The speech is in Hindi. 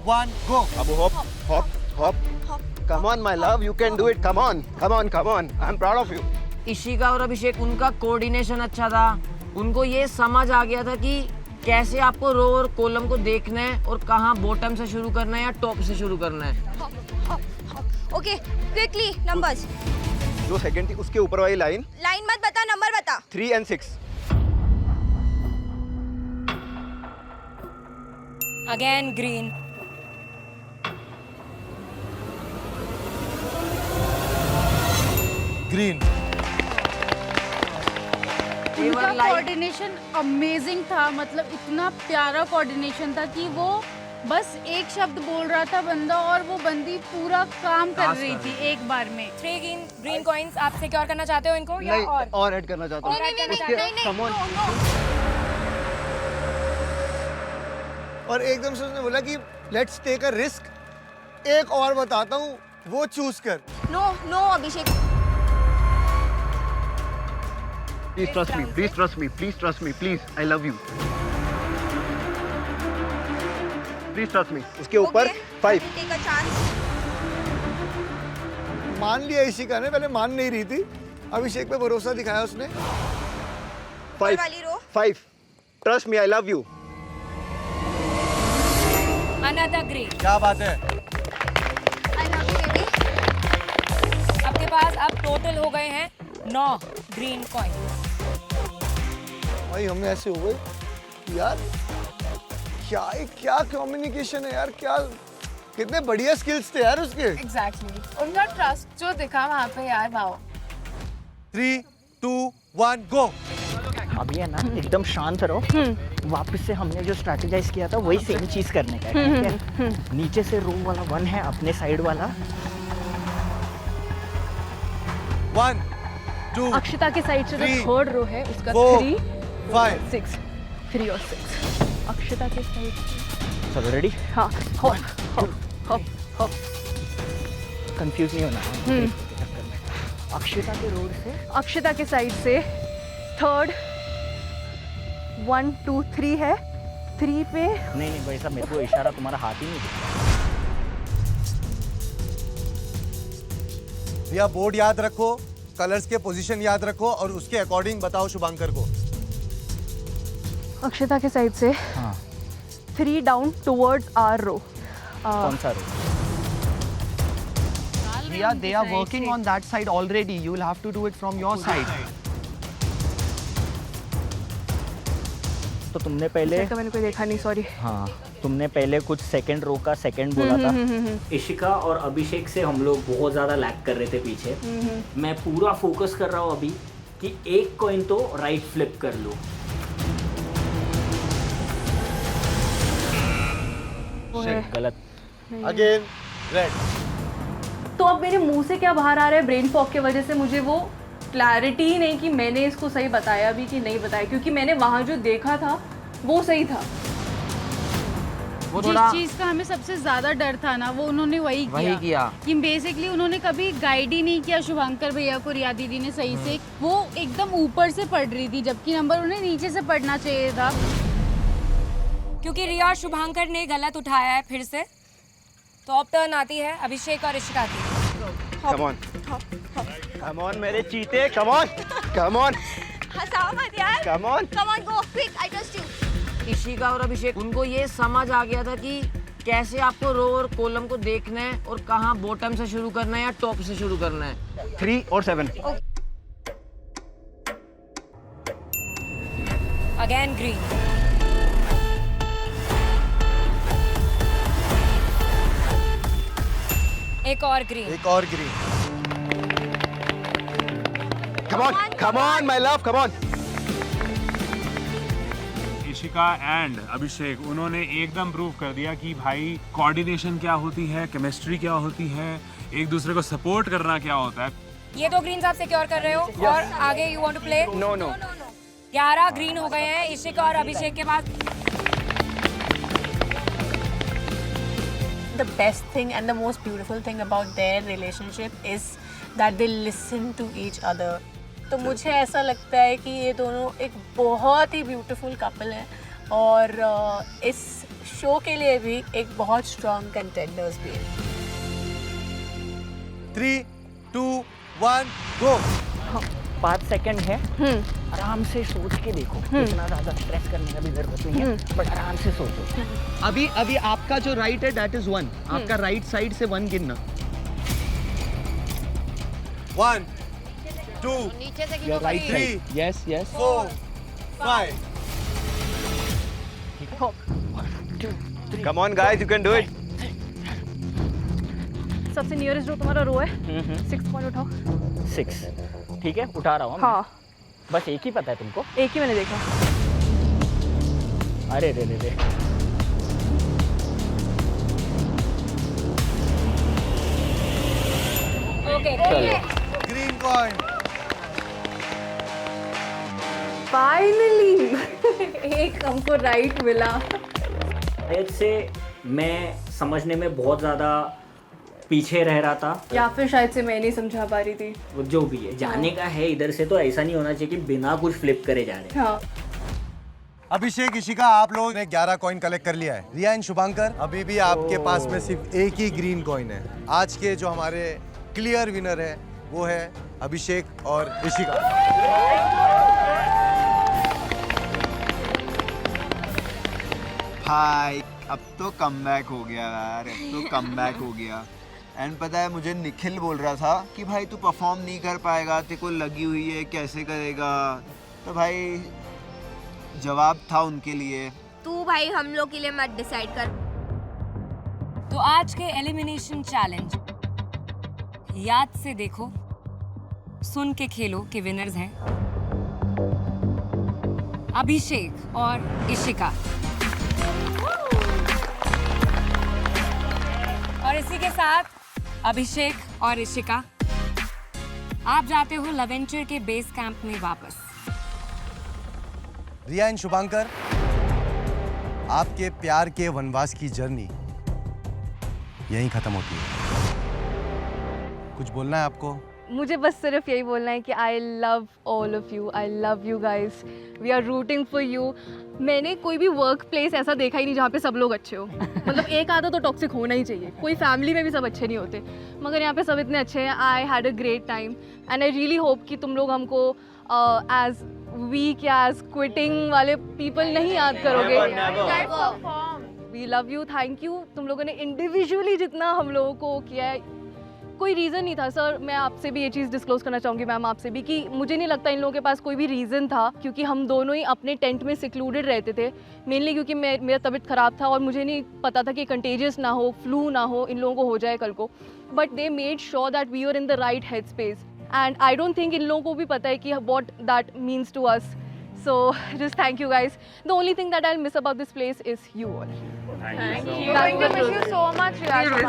1, go. Abu, hop, hop, hop. Come on, my love, you can do it. Come on, come on, come on. I'm proud of you. Ishika और अभिषेक, उनका कोऑर्डिनेशन अच्छा था। उनको ये समझ आ गया था कि कैसे आपको रो और कॉलम को देखना है और कहाँ बॉटम से शुरू करना है या टॉप से शुरू करना है। Okay, quickly numbers. जो सेकंड थी उसके ऊपर वाली लाइन। लाइन मत बता, नंबर बता। 3 and 6. Again green. Green. उनका कोऑर्डिनेशन अमेजिंग था, मतलब इतना प्यारा कोऑर्डिनेशन था कि वो बस एक शब्द बोल रहा था बंदा और वो बंदी पूरा काम कर रही थी एक बार में। 3 ग्रीन कॉइंस आप सिक्योर करना चाहते हो इनको या और ऐड करना चाहता हूँ। नहीं, और एकदम से उसने बोला कि लेट्स टेक अ रिस्क, एक और बताता हूँ, वो चूज कर। No Abhishek. Please trust me, please trust me, please trust me, please. I love you. Please trust me. उसके ऊपर 5. Take a chance. मान लिया इशिका ने, पहले मान नहीं रही थी, अभिषेक पे भरोसा दिखाया उसने। 5. वाली रो। 5. Trust me, I love you. Another green. क्या बात है। आई लव यू बेबी। आपके पास अब टोटल हो गए हैं 9 ग्रीन कॉइन। भाई हमें ऐसे हो गए यार, क्या कम्युनिकेशन है यार, क्या कितने बढ़िया स्किल्स थे यार उसके। एग्जैक्टली, उनका ट्रस्ट जो दिखा वहाँ पे यार, वाओ। 3, 2, 1, go. अभी है ना, एकदम शांत रहो। वापस से हमने जो स्ट्रैटेजाइज किया था वही सेम चीज करने का है, ठीक है? नीचे से रो वाला 1 है, अपने साइड वाला 1, 2, अक्षिता के साइड से जो 3, थर्ड रो है उसका 4, 3, 5. 6, 3 और 6 अक्षिता के साइड से। चलो रेडी? हाँ, hop hop hop hop. Confuse नहीं होना। अक्षिता के रोड से, अक्षिता के साइड से थर्ड 1, 2, 3 है। 3 पे नहीं भाई साहब, मेरे को इशारा तुम्हारा हाथ ही नहीं दिखा। भैया बोर्ड याद रखो, कलर्स के पोजीशन याद रखो और उसके अकॉर्डिंग बताओ शुभांकर को। अक्षिता के साइड से हाँ। 3 डाउन टुवर्ड्स आवर रो। कौन सा रो? Priya, they are working on that side already. You will have to do it from your side. तो तुमने पहले, तो मैंने कोई देखा नहीं, सॉरी। हाँ, तुमने पहले कुछ सेकंड रो का सेकंड बोला था। इशिका और अभिषेक से हम लोग बहुत ज़्यादा लैग कर रहे थे पीछे। मैं पूरा फोकस कर रहा हूँ अभी कि एक कॉइन तो राइट फ्लिप कर लो। गलत। Again red. तो अब मेरे मुंह से क्या बाहर आ रहा है, ब्रेन फॉग की वजह से मुझे वो क्लैरिटी ही नहीं कि मैंने इसको सही बताया भी कि नहीं बताया, क्योंकि मैंने वहाँ जो देखा था वो सही था। वो जिस थोड़ा चीज का हमें सबसे ज्यादा डर था ना, वो उन्होंने वही किया कि बेसिकली उन्होंने कभी गाइड ही नहीं किया शुभांकर भैया को, रिया दीदी ने सही से। वो एकदम ऊपर से पढ़ रही थी, जबकि नंबर उन्हें नीचे से पढ़ना चाहिए था। क्योंकि रिया और शुभांकर ने गलत उठाया है फिर से, तो अब टर्न आती है अभिषेक और इशिका की। Come on. Come on मेरे चीते, come on. Come on. हंसाओ मत यार। Come on. Come on, go quick, I trust you. Ishika और अभिषेक, उनको ये समझ आ गया था कि कैसे आपको रो और कॉलम को देखना है और कहाँ बॉटम से शुरू करना है या टॉप से शुरू करना है। 3 और 7. Again green. एक और ग्रीन। एक और green. Come on, my love, come on. Ishika and Abhishek, उन्होंने एकदम प्रूव कर दिया कि भाई कोऑर्डिनेशन क्या होती है, केमिस्ट्री क्या होती है, एक दूसरे को सपोर्ट करना क्या होता है। ये तो ग्रीन आप सिक्योर कर रहे हो और आगे you want to play? No. 11 green हो गए हैं इशिका और अभिषेक के पास। The best thing and the most beautiful thing about their relationship is that they listen to each other. तो मुझे ऐसा लगता है कि ये दोनों एक बहुत ही ब्यूटीफुल कपल है और इस शो के लिए भी एक बहुत स्ट्रॉन्ग कंटेंडर्स भी है। 3, 2, 1, गो। 5 सेकंड है, आराम से सोच के देखो, इतना ज्यादा स्ट्रेस करने का भी जरूरत नहीं है, बट आराम से सोचो। अभी आपका जो राइट है that is 1. आपका राइट साइड से 1 गिनना. 1, 2, Your right side. Yes, yes. 4, 5. Come on, guys, you can do it. सबसे नियरेस्ट जो तुम्हारा रो है 6 पॉइंट उठाओ। 6 ठीक है, उठा रहा हूँ। हाँ बस एक ही पता है तुमको? एक ही मैंने देखा। अरे रे रे रे, ओके ग्रीन कॉइन। फाइनली एक हमको राइट मिला। शायद से मैं समझने में बहुत ज़्यादा पीछे रह रहा था, या फिर शायद से मैं नहीं समझा पा रही थी। वो जो भी है जाने का है इधर से, तो ऐसा नहीं होना चाहिए कि बिना कुछ फ्लिप करे जा रहे हैं। हाँ अभिषेक, इशिका, आप लोगों ने 11 कॉइन कलेक्ट कर लिया है। रिया एंड शुभांकर, अभी भी आपके पास में सिर्फ एक ही ग्रीन कॉइन है। आज के जो हमारे क्लियर विनर है वो है अभिषेक और इशिका। भाई अब तो कमबैक हो गया यार, अब तो कमबैक हो गया। एंड पता है, मुझे निखिल बोल रहा था कि भाई तू परफॉर्म नहीं कर पाएगा, तेरे को लगी हुई है, कैसे करेगा। तो भाई जवाब था उनके लिए। तू भाई हम लोग के लिए मत डिसाइड कर। तो आज के एलिमिनेशन चैलेंज याद से देखो सुन के खेलो के विनर्स हैं अभिषेक और इशिका। और इसी के साथ अभिषेक और इशिका आप जाते हो लवेंचर के बेस कैंप में वापस। रिया एंड शुभांकर, आपके प्यार के वनवास की जर्नी यहीं खत्म होती है। कुछ बोलना है आपको? मुझे बस सिर्फ यही बोलना है कि I love all of you, I love you guys, we are rooting for you. मैंने कोई भी वर्क प्लेस ऐसा देखा ही नहीं जहाँ पे सब लोग अच्छे हो। मतलब एक आधा तो टॉक्सिक होना ही चाहिए, कोई फैमिली में भी सब अच्छे नहीं होते, मगर यहाँ पे सब इतने अच्छे हैं। I had a great time and I really hope कि तुम लोग हमको एज वीक या एज क्विटिंग वाले पीपल नहीं याद करोगे। We love you, thank you. तुम लोगों ने इंडिविजुअली जितना हम लोगों को किया है, कोई रीज़न नहीं था। सर मैं आपसे भी ये चीज़ डिस्क्लोज करना चाहूँगी, मैम आपसे भी, कि मुझे नहीं लगता इन लोगों के पास कोई भी रीज़न था, क्योंकि हम दोनों ही अपने टेंट में सिक्लूडेड रहते थे। मेनली क्योंकि मेरा तबीयत ख़राब था और मुझे नहीं पता था कि कंटेजियस ना हो, फ्लू ना हो, इन लोगों को हो जाए कल को। But they made sure that we are in the right head space and I don't think इन लोगों को भी पता है कि what that means to us. So just thank you guys. The only thing that I'll miss about this place is you all. Thank you. Thank you. Miss you so much, Riya.